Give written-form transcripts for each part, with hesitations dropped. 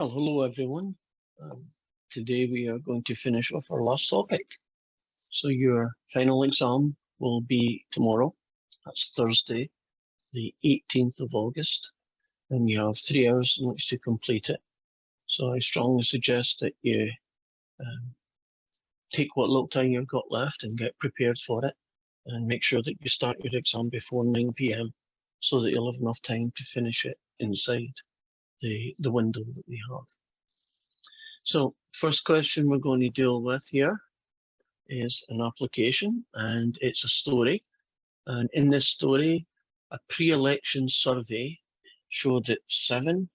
Well, hello everyone. Today we are going to finish off our last topic. So your final exam will be tomorrow. That's Thursday, the 18th of August, and you have 3 hours in which to complete it. So I strongly suggest that you take what little time you've got left and get prepared for it, and make sure that you start your exam before 9 p.m. so that you'll have enough time to finish it inside the window that we have. So first question we're going to deal with here is an application, and it's a story. And in this story, a pre-election survey showed that 7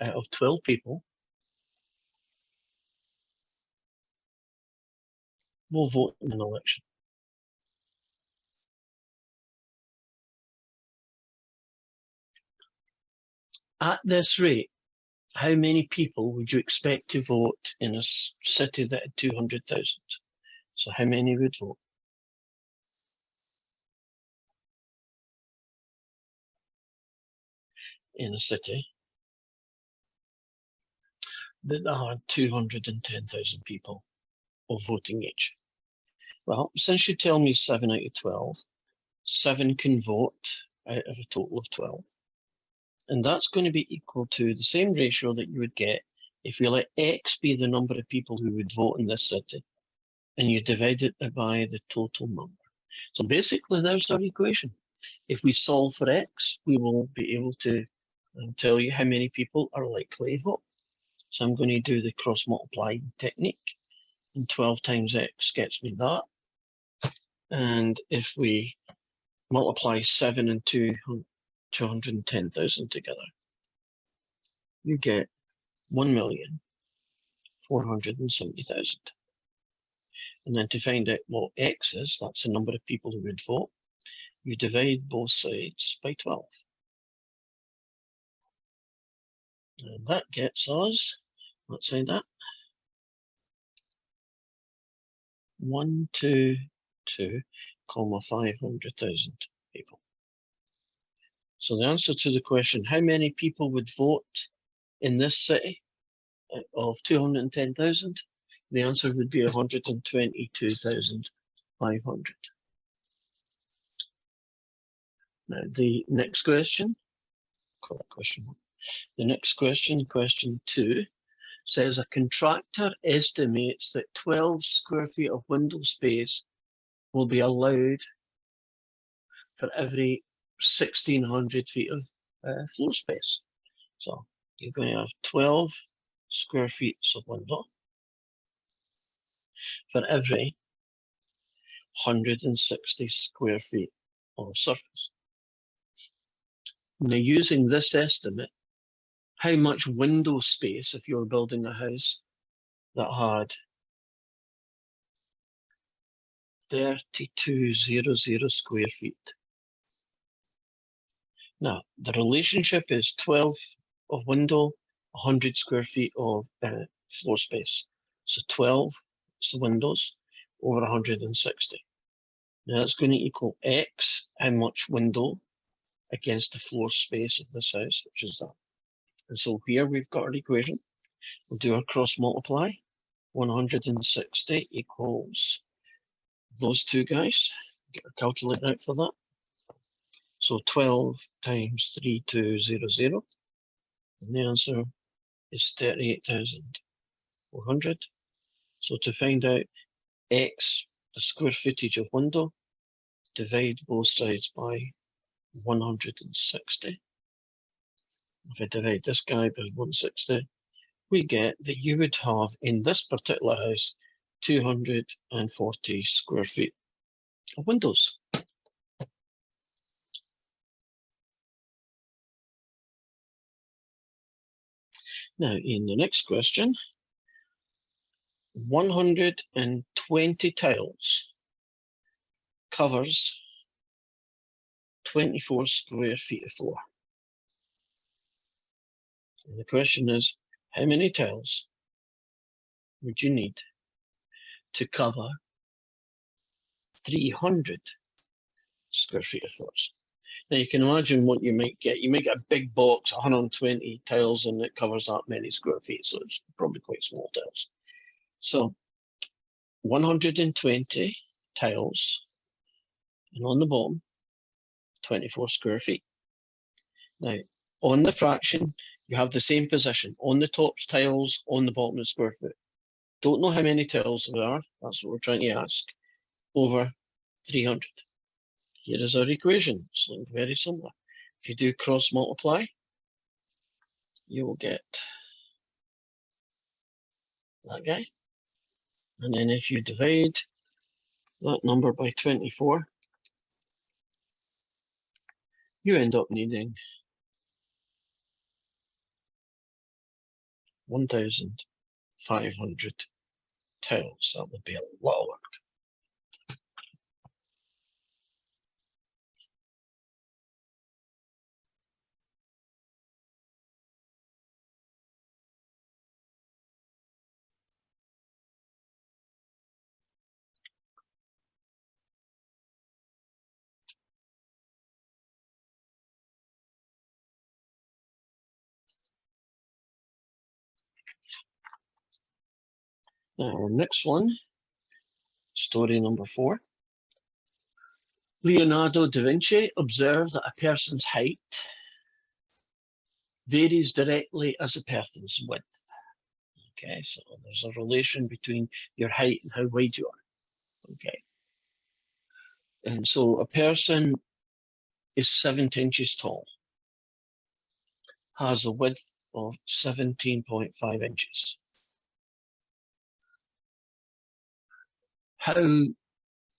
out of 12 people will vote in an election. At this rate, how many people would you expect to vote in a city that had 200,000? So how many would vote? In a city that had 210,000 people of voting age. Well, since you tell me 7 out of 12, 7 can vote out of a total of 12. And that's going to be equal to the same ratio that you would get if you let X be the number of people who would vote in this city, and you divide it by the total number. So basically, there's our equation. If we solve for X, we will be able to tell you how many people are likely to vote. So I'm going to do the cross multiplying technique, and 12 times X gets me that. And if we multiply 7 and 210,000 together, you get 1,470,000. And then to find out what X is, that's the number of people who would vote, you divide both sides by 12. And that gets us, let's say that, 122,500,000 people. So the answer to the question, how many people would vote in this city of 210,000? The answer would be 122,500. Now the next question, call it question 1. The next question, question 2, says a contractor estimates that 12 square feet of window space will be allowed for every 1,600 feet of floor space. So you're going to have 12 square feet of window for every 160 square feet of surface. Now, using this estimate, how much window space, if you're building a house that had 3,200 square feet. Now, the relationship is 12 of window, 100 square feet of floor space. So 12 is the windows over 160. Now that's going to equal X, how much window against the floor space of this house, which is that. And so here we've got our equation. We'll do our cross multiply. 160 equals those two guys. Get our calculator out for that. So 12 times 3,200. And the answer is 38,400. So to find out X, the square footage of window, divide both sides by 160. If I divide this guy by 160, we get that you would have in this particular house 240 square feet of windows. Now, in the next question, 120 tiles covers 24 square feet of floor. And the question is, how many tiles would you need to cover 300 square feet of floors? Now you can imagine what you might get. You might get a big box, 120 tiles, and it covers that many square feet, so it's probably quite small tiles. So 120 tiles, and on the bottom, 24 square feet. Now, on the fraction, you have the same position. On the top's tiles, on the bottom is square foot. Don't know how many tiles there are. That's what we're trying to ask. Over 300. Here is our equation. It's very similar. If you do cross multiply, you will get that guy. And then if you divide that number by 24, you end up needing 1,500 tiles. That would be a lot of work. Now, our next one, story number 4. Leonardo da Vinci observed that a person's height varies directly as a person's width. Okay, so there's a relation between your height and how wide you are. Okay. And so a person is 70 inches tall, has a width of 17.5 inches. How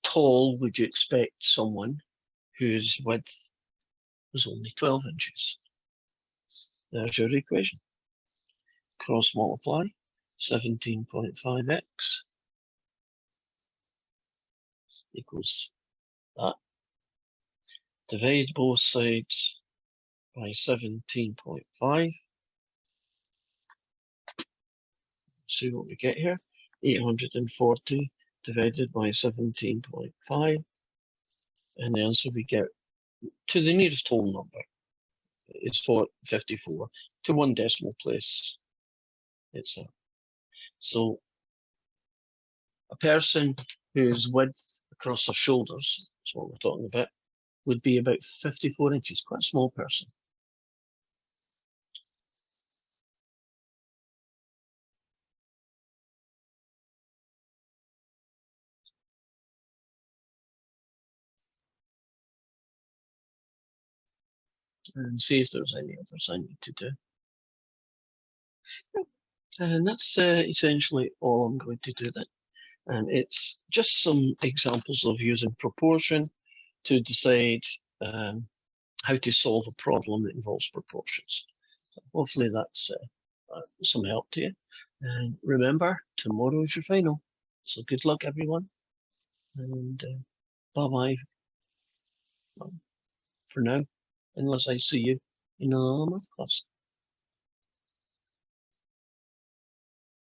tall would you expect someone whose width was only 12 inches? There's your equation. Cross multiply 17.5x equals that. Divide both sides by 17.5. See what we get here. 840 divided by 17.5. And the answer we get to the nearest whole number is 54 to 1 decimal place. It's that. So a person whose width across their shoulders, that's what we're talking about, would be about 54 inches, quite a small person. And see if there's any others I need to do. And that's essentially all I'm going to do then. And it's just some examples of using proportion to decide how to solve a problem that involves proportions. So hopefully that's some help to you. And remember, tomorrow is your final. So good luck, everyone. And bye-bye for now, unless I see you in another math class.